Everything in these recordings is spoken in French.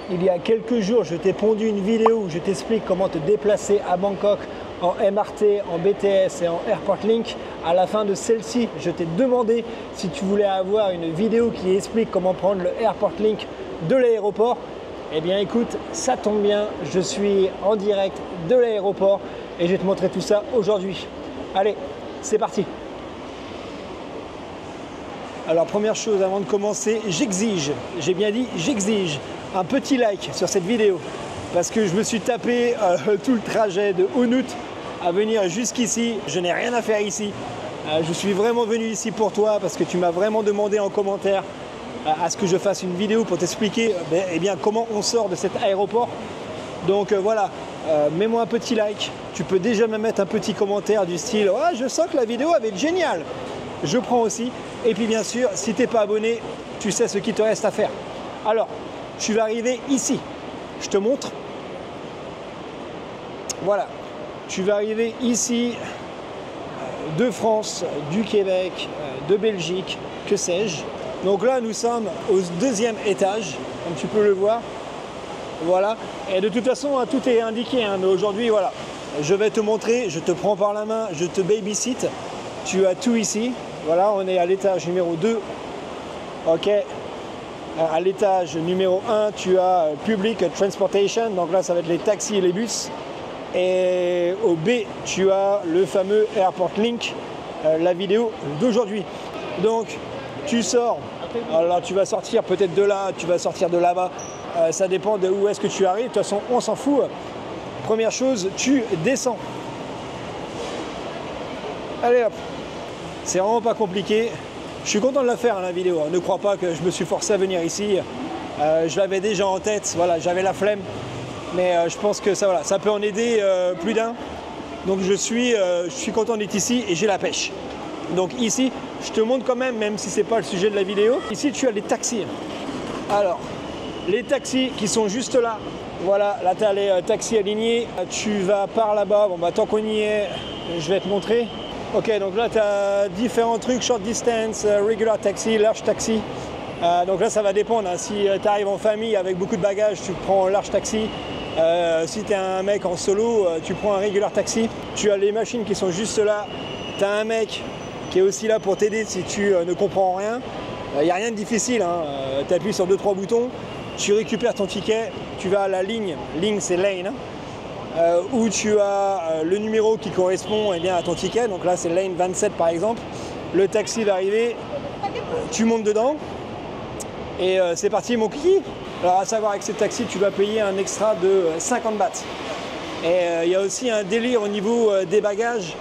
Il y a quelques jours, je t'ai pondu une vidéo où je t'explique comment te déplacer à Bangkok en MRT, en BTS et en Airport Link. À la fin de celle-ci, je t'ai demandé si tu voulais avoir une vidéo qui explique comment prendre le Airport Link de l'aéroport. Eh bien écoute, ça tombe bien, je suis en direct de l'aéroport et je vais te montrer tout ça aujourd'hui. Allez, c'est parti! Alors première chose avant de commencer, j'exige, j'ai bien dit j'exige, un petit like sur cette vidéo parce que je me suis tapé tout le trajet de Hunut à venir jusqu'ici. Je n'ai rien à faire ici. Je suis vraiment venu ici pour toi parce que tu m'as vraiment demandé en commentaire à ce que je fasse une vidéo pour t'expliquer eh bien, comment on sort de cet aéroport. Donc voilà, mets-moi un petit like. Tu peux déjà me mettre un petit commentaire du style « Ah, je sens que la vidéo avait été géniale !» Je prends aussi. Et puis bien sûr, si tu n'es pas abonné, tu sais ce qu'il te reste à faire. Alors, tu vas arriver ici. Je te montre. Voilà. Tu vas arriver ici de France, du Québec, de Belgique, que sais-je. Donc là, nous sommes au 2e étage, comme tu peux le voir. Voilà. Et de toute façon, tout est indiqué. Mais aujourd'hui, voilà. Je vais te montrer, je te prends par la main, je te babysit. Tu as tout ici. Voilà, on est à l'étage numéro 2. Ok. À l'étage numéro 1, tu as Public Transportation. Donc là, ça va être les taxis et les bus. Et au B, tu as le fameux Airport Link, la vidéo d'aujourd'hui. Donc, tu sors. Alors, tu vas sortir peut-être de là, tu vas sortir de là-bas. Ça dépend de où est-ce que tu arrives. De toute façon, on s'en fout. Première chose, tu descends. Allez hop. C'est vraiment pas compliqué. Je suis content de la faire la vidéo. Ne crois pas que je me suis forcé à venir ici. Je l'avais déjà en tête. Voilà, j'avais la flemme. Mais je pense que ça, voilà, ça peut en aider plus d'un. Donc je suis content d'être ici et j'ai la pêche. Donc ici, je te montre quand même si c'est pas le sujet de la vidéo. Ici, tu as les taxis. Alors, les taxis qui sont juste là. Voilà, là tu as les taxis alignés. Tu vas par là-bas. Bon bah tant qu'on y est, je vais te montrer. Ok, donc là tu as différents trucs, short distance, regular taxi, large taxi. Donc là ça va dépendre, hein. Si tu arrives en famille avec beaucoup de bagages, tu prends un large taxi. Si tu es un mec en solo, tu prends un regular taxi. Tu as les machines qui sont juste là. Tu as un mec qui est aussi là pour t'aider si tu ne comprends rien. Il n'y a rien de difficile, hein. Tu appuies sur 2-3 boutons, tu récupères ton ticket, tu vas à la ligne c'est lane, hein. Où tu as le numéro qui correspond bien, à ton ticket. Donc là, c'est lane 27 par exemple. Le taxi va arriver, tu montes dedans et c'est parti mon kiki. Alors à savoir, avec ces taxis, tu dois payer un extra de 50 bahts. Et il y a aussi un délire au niveau des bagages.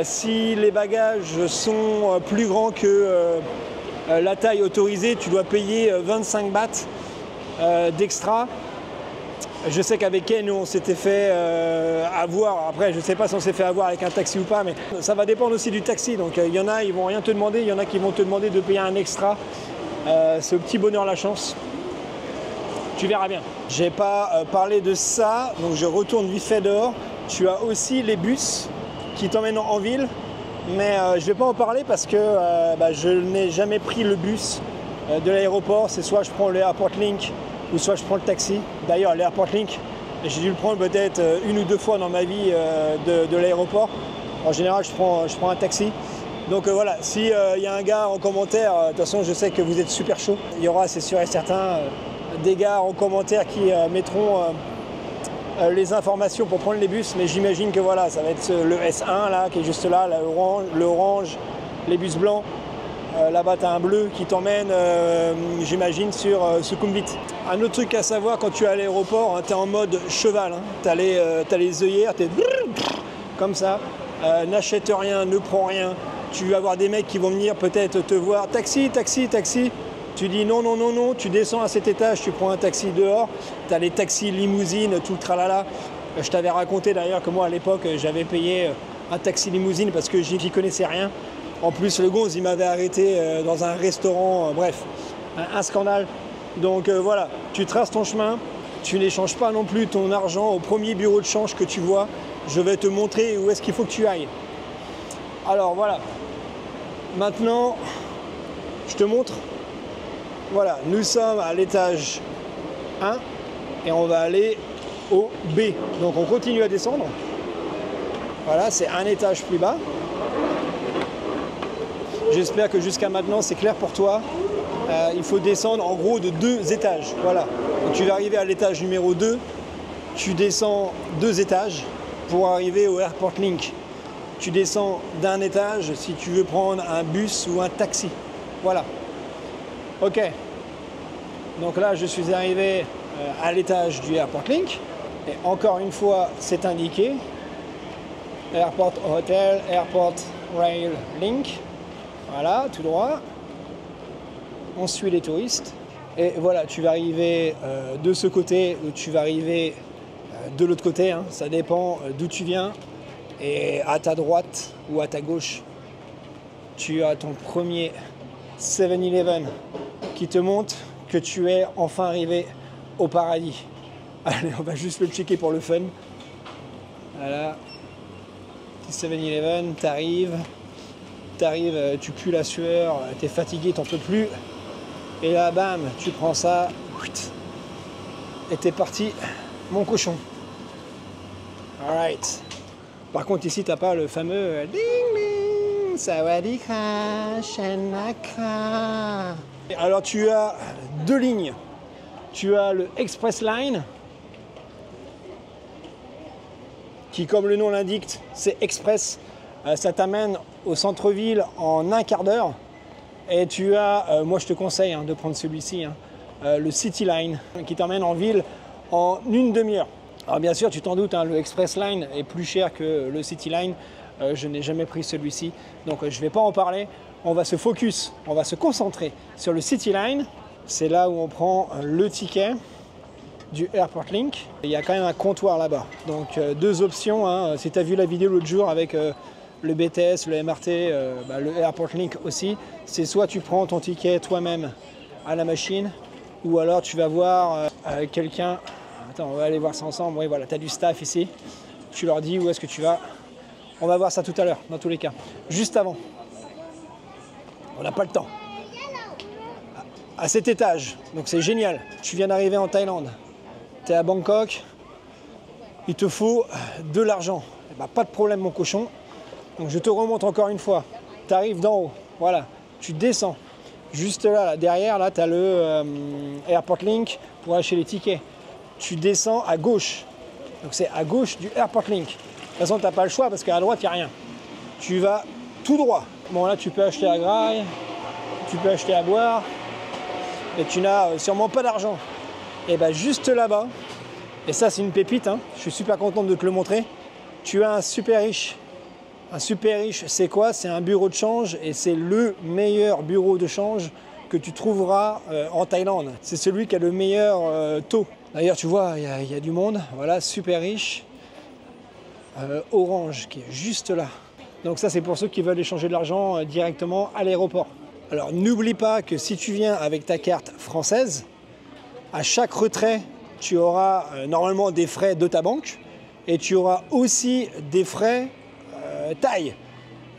Si les bagages sont plus grands que la taille autorisée, tu dois payer 25 bahts d'extra. Je sais qu'avec Ken, on s'était fait avoir. Après, je ne sais pas si on s'est fait avoir avec un taxi ou pas, mais ça va dépendre aussi du taxi. Donc, il y en a, ils ne vont rien te demander. Il y en a qui vont te demander de payer un extra. C'est au petit bonheur la chance. Tu verras bien. Je n'ai pas parlé de ça, donc je retourne vite fait dehors. Tu as aussi les bus qui t'emmènent en ville, mais je ne vais pas en parler parce que je n'ai jamais pris le bus de l'aéroport. C'est soit je prends le Airport Link, ou soit je prends le taxi. D'ailleurs, l'Airport Link, j'ai dû le prendre peut-être 1 ou 2 fois dans ma vie de l'aéroport. En général, je prends un taxi. Donc voilà, s'il y a un gars en commentaire, de toute façon, je sais que vous êtes super chaud. Il y aura, c'est sûr et certain, des gars en commentaire qui mettront les informations pour prendre les bus. Mais j'imagine que voilà, ça va être le S1 là, qui est juste là, le orange, les bus blancs. Là-bas, tu as un bleu qui t'emmène, j'imagine, sur Sukhumvit. Un autre truc à savoir quand tu es à l'aéroport, hein, tu es en mode cheval. Hein, tu as les œillères, tu es comme ça. N'achète rien, ne prends rien. Tu vas avoir des mecs qui vont venir peut-être te voir. Taxi, taxi, taxi. Tu dis non, non, non, non. Tu descends à cet étage, tu prends un taxi dehors. Tu as les taxis limousines, tout le tralala. Je t'avais raconté d'ailleurs que moi, à l'époque, j'avais payé un taxi limousine parce que j'y connaissais rien. En plus, le gonze, il m'avait arrêté dans un restaurant, bref, un scandale. Donc voilà, tu traces ton chemin, tu n'échanges pas non plus ton argent au premier bureau de change que tu vois. Je vais te montrer où est-ce qu'il faut que tu ailles. Alors voilà, maintenant, je te montre. Voilà, nous sommes à l'étage 1. et on va aller au B. Donc on continue à descendre. Voilà, c'est un étage plus bas. J'espère que jusqu'à maintenant c'est clair pour toi. Il faut descendre en gros de 2 étages. Voilà. Donc tu vas arriver à l'étage numéro 2. Tu descends 2 étages pour arriver au Airport Link. Tu descends d'un étage si tu veux prendre un bus ou un taxi. Voilà. Ok. Donc là, je suis arrivé à l'étage du Airport Link. Et encore une fois, c'est indiqué. Airport Hotel, Airport Rail Link. Voilà, tout droit. On suit les touristes. Et voilà, tu vas arriver de ce côté ou tu vas arriver de l'autre côté. Hein. Ça dépend d'où tu viens. Et à ta droite ou à ta gauche, tu as ton premier 7-Eleven qui te montre que tu es enfin arrivé au paradis. Allez, on va juste le checker pour le fun. Voilà. Petit 7-Eleven, t'arrives, tu pues la sueur, t'es fatigué, t'en peux plus. Et là, bam, tu prends ça, et t'es parti, mon cochon. Alright. Par contre, ici, t'as pas le fameux ding ding, sawadika, shenaka. Alors, tu as 2 lignes. Tu as le Express Line, qui, comme le nom l'indique, c'est express. Ça t'amène au centre-ville en un quart d'heure. Et tu as, moi je te conseille de prendre celui-ci, le City Line, qui t'emmène en ville en une demi-heure. Alors bien sûr, tu t'en doutes, le Express Line est plus cher que le City Line. Je n'ai jamais pris celui-ci, donc je ne vais pas en parler. On va se focus, on va se concentrer sur le City Line. C'est là où on prend le ticket du Airport Link. Il y a quand même un comptoir là-bas. Donc 2 options. Si tu as vu la vidéo l'autre jour avec le BTS, le MRT, le Airport Link aussi, c'est soit tu prends ton ticket toi-même à la machine, ou alors tu vas voir quelqu'un. Attends, on va aller voir ça ensemble. Oui, voilà, tu as du staff ici. Tu leur dis où est-ce que tu vas. On va voir ça tout à l'heure, dans tous les cas. Juste avant. On n'a pas le temps. À cet étage, donc c'est génial. Tu viens d'arriver en Thaïlande. Tu es à Bangkok. Il te faut de l'argent. Pas de problème, mon cochon. Donc je te remonte encore une fois. Tu arrives d'en haut. Voilà. Tu descends. Juste là derrière, là, tu as le Airport Link pour acheter les tickets. Tu descends à gauche. Donc c'est à gauche du Airport Link. De toute façon, tu n'as pas le choix parce qu'à droite, il n'y a rien. Tu vas tout droit. Bon, là, tu peux acheter à graille, tu peux acheter à boire, et tu n'as sûrement pas d'argent. Et bien, juste là-bas, et ça, c'est une pépite, je suis super content de te le montrer, tu as un super riche. Un super riche, c'est quoi? C'est un bureau de change, et c'est le meilleur bureau de change que tu trouveras en Thaïlande. C'est celui qui a le meilleur taux. D'ailleurs, tu vois, il y a du monde. Voilà, super riche. Orange, qui est juste là. Donc ça, c'est pour ceux qui veulent échanger de l'argent directement à l'aéroport. Alors, n'oublie pas que si tu viens avec ta carte française, à chaque retrait, tu auras normalement des frais de ta banque et tu auras aussi des frais Thaï.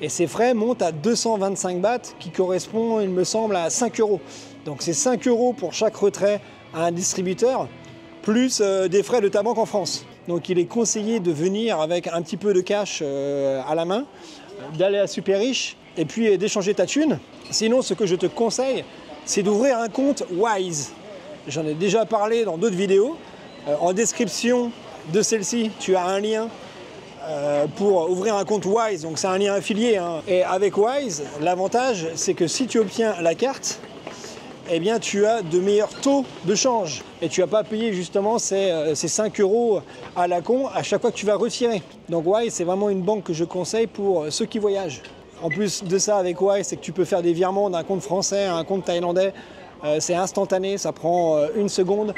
Et ces frais montent à 225 bahts, qui correspond, il me semble, à 5 €. Donc c'est 5 € pour chaque retrait à un distributeur, plus des frais de ta banque en France. Donc il est conseillé de venir avec un petit peu de cash à la main, d'aller à Super Riche et puis d'échanger ta thune. Sinon, ce que je te conseille, c'est d'ouvrir un compte Wise. J'en ai déjà parlé dans d'autres vidéos. En description de celle-ci, tu as un lien pour ouvrir un compte Wise, donc c'est un lien affilié. Et avec Wise, l'avantage, c'est que si tu obtiens la carte, eh bien, tu as de meilleurs taux de change. Et tu n'as pas payé justement ces 5 € à la con à chaque fois que tu vas retirer. Donc Wise, c'est vraiment une banque que je conseille pour ceux qui voyagent. En plus de ça, avec Wise, c'est que tu peux faire des virements d'un compte français à un compte thaïlandais. C'est instantané, ça prend 1 seconde.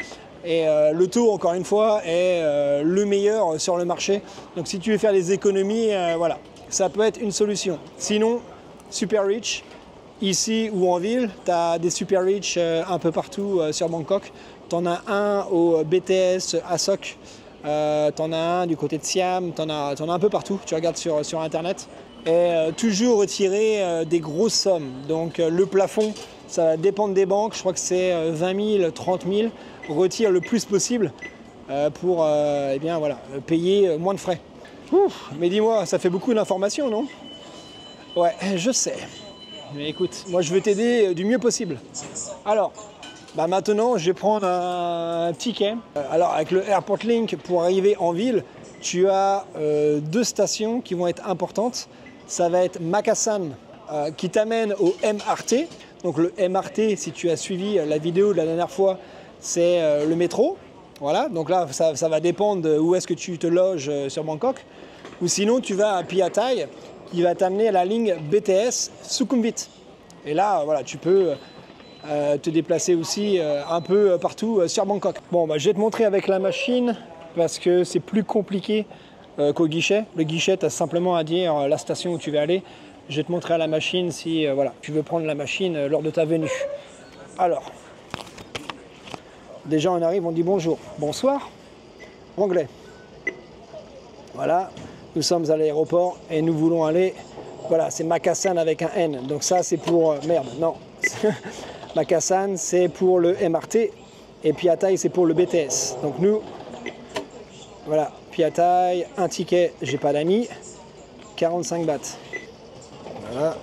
Et le taux, encore une fois, est le meilleur sur le marché. Donc si tu veux faire des économies, voilà, ça peut être une solution. Sinon, Super Rich, ici ou en ville, tu as des Super Rich un peu partout sur Bangkok. Tu en as un au BTS à Sok, tu en as un du côté de Siam, tu en as un peu partout, tu regardes sur Internet. Et toujours retirer des grosses sommes. Donc le plafond, ça va dépendre des banques, je crois que c'est 20 000, 30 000. Retire le plus possible pour eh bien, voilà, payer moins de frais. Ouf, mais dis-moi, ça fait beaucoup d'informations, non? Ouais, je sais. Mais écoute, moi je veux t'aider du mieux possible. Alors, bah maintenant je vais prendre un ticket. Alors avec le Airport Link, pour arriver en ville, tu as 2 stations qui vont être importantes. Ça va être Makassan qui t'amène au MRT. Donc le MRT, si tu as suivi la vidéo de la dernière fois, c'est le métro. Voilà, donc là ça va dépendre de où est-ce que tu te loges sur Bangkok. Ou sinon tu vas à Phayatay qui va t'amener à la ligne BTS Sukhumvit. Et là, voilà, tu peux te déplacer aussi un peu partout sur Bangkok. Bon, bah, je vais te montrer avec la machine parce que c'est plus compliqué qu'au guichet. Le guichet, tu as simplement à dire la station où tu vas aller. Je vais te montrer à la machine si voilà, tu veux prendre la machine lors de ta venue. Alors, déjà on arrive, on dit bonjour, bonsoir, anglais. Voilà, nous sommes à l'aéroport et nous voulons aller, voilà, c'est Makassan avec un N. Donc ça c'est pour, merde, non. Makassan c'est pour le MRT et Phayatay c'est pour le BTS. Donc nous, voilà, Phayatay, un ticket, j'ai pas d'amis, 45 bahts. Voilà.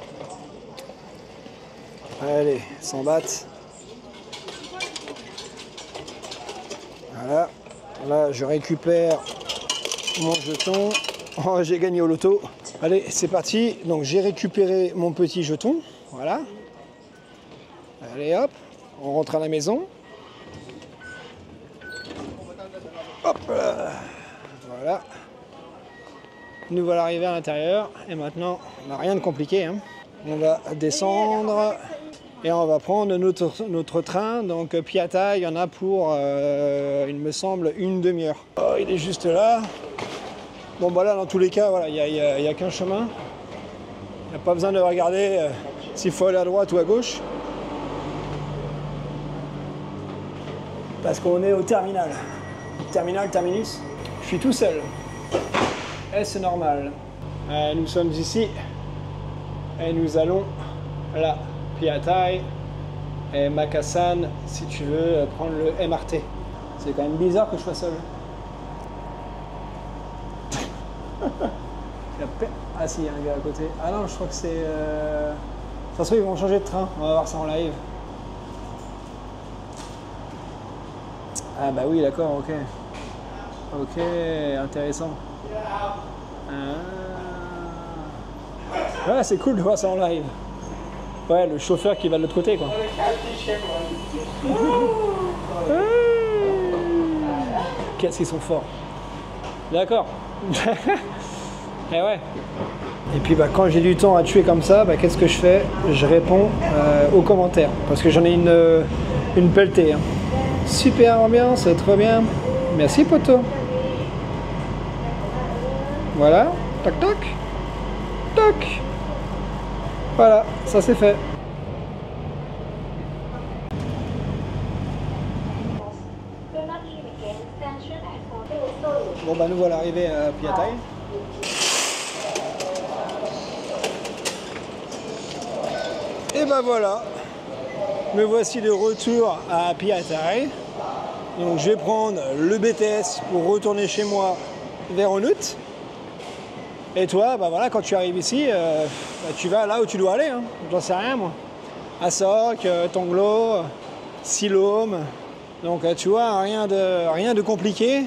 Allez, 100 bahts. Voilà. Là, je récupère mon jeton. Oh, j'ai gagné au loto. Allez, c'est parti. Donc, j'ai récupéré mon petit jeton. Voilà. Allez, hop. On rentre à la maison. Hop là. Voilà. Nous voilà arrivés à l'intérieur. Et maintenant, on n'a rien de compliqué, hein. On va descendre. Et on va prendre notre train, donc Phayatay, il y en a pour, il me semble, une demi-heure. Oh, il est juste là. Bon, bah là, dans tous les cas, voilà, il n'y a qu'un chemin. Il n'y a pas besoin de regarder s'il faut aller à droite ou à gauche. Parce qu'on est au terminal. Terminus. Je suis tout seul. Et c'est normal. Nous sommes ici. Et nous allons là. Phayatay et Makassan si tu veux prendre le MRT. C'est quand même bizarre que je sois seul. Ah si, il y a un gars à côté. Ah non, je crois que c'est... De toute façon, ils vont changer de train. On va voir ça en live. Ah bah oui, d'accord, ok. Ok, intéressant. Ouais, c'est cool de voir ça en live. Ouais, le chauffeur qui va de l'autre côté, quoi. Qu'est-ce qu'ils sont forts. D'accord. Et ouais. Et puis bah, quand j'ai du temps à tuer comme ça, bah, qu'est-ce que je fais? Je réponds aux commentaires. Parce que j'en ai une pelletée. Hein. Super ambiance, trop bien. Merci, poteau. Voilà. Toc, toc. Toc. Voilà, ça c'est fait. Bon bah nous voilà arrivés à Phayatay. Et bah voilà, me voici de retour à Phayatay. Donc je vais prendre le BTS pour retourner chez moi vers Onut. Et toi, bah voilà, quand tu arrives ici, bah tu vas là où tu dois aller, hein. J'en sais rien moi. Assok, Tonglo, Silom. Donc tu vois, rien de compliqué.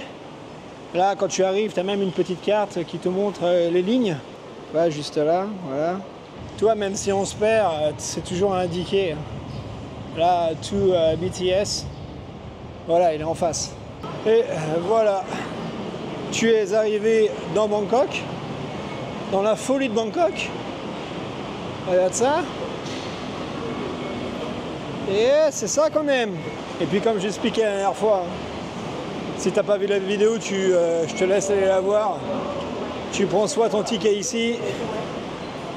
Là, quand tu arrives, tu as même une petite carte qui te montre les lignes. Ouais, juste là, voilà. Toi, même si on se perd, c'est toujours indiqué. Là, tout BTS, voilà, il est en face. Et voilà, tu es arrivé dans Bangkok. Dans la folie de Bangkok. Regarde ça. Et c'est ça qu'on aime. Et puis comme j'expliquais la dernière fois, si t'as pas vu la vidéo, je te laisse aller la voir. Tu prends soit ton ticket ici,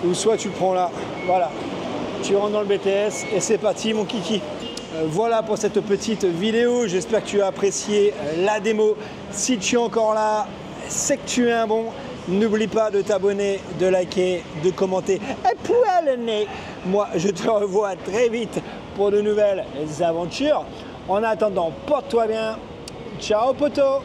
ou soit tu le prends là. Voilà. Tu rentres dans le BTS et c'est parti mon kiki. Voilà pour cette petite vidéo. J'espère que tu as apprécié la démo. Si tu es encore là, c'est que tu es un bon. N'oublie pas de t'abonner, de liker, de commenter et poil le nez. Moi, je te revois très vite pour de nouvelles aventures. En attendant, porte-toi bien, Ciao poto!